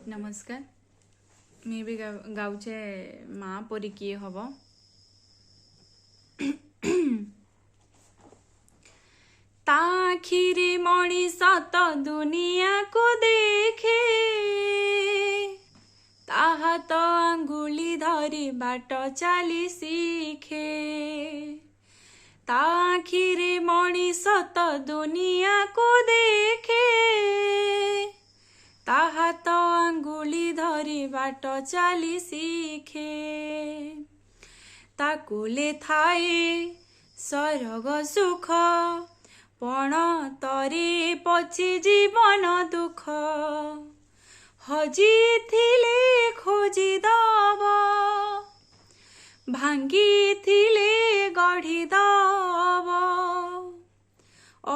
नमस्कार मैं भी गाउचे माँ परी किए हब ताखिरे मणिष त दुनिया को देखे ताहा तो अंगुली धरी बाट चाली सीखे ताखिरे मणिष त दुनिया को देखे ताहा तो अंगुली धरी बाट चाली सीखे ताकुले थाए सरग सुख पण तरे पछे जीवन दुख हजी थिले खोजी दब भांगी थिले गढ़ी दब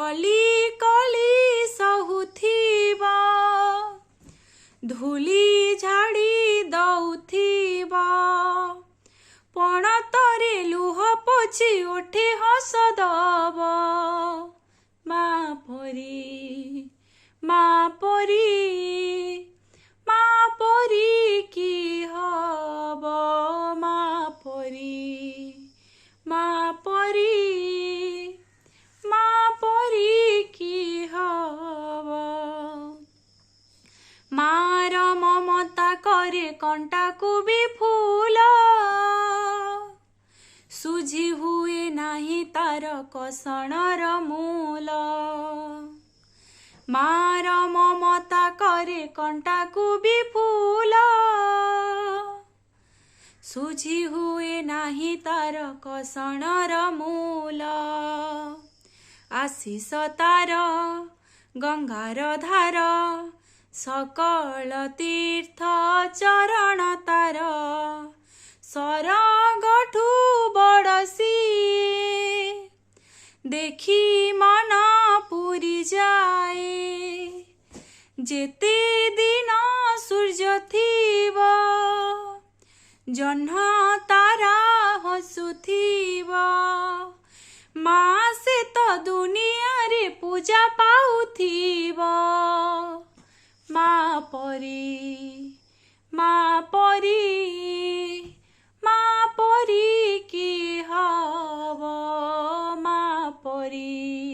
अली कली सहुथिब धूली झाड़ी दौथिब पण तरे लुह पोछि उठे हस दब माँ परी माँ परी माँ परी की हब माँ परी माँ परी माँ परी की हब मार ममता करे कंटा को भी फूल सुझी हुए नाही तार कसणर मूल मार ममता करे कंटा को भी फूल सुझी हुए नाही तार कसणर मूल आशीष तार गंगार धार सकल तीर्थ चरण तार सरगठू बड़सी देखी मन पूरी जाए जेते दिन सूर्य थीब जह्न तारा हसुथीब माँ से तो दुनिया रे पूजा पाउथीब माँ परी माँ परी माँ परी की हब माँ परी।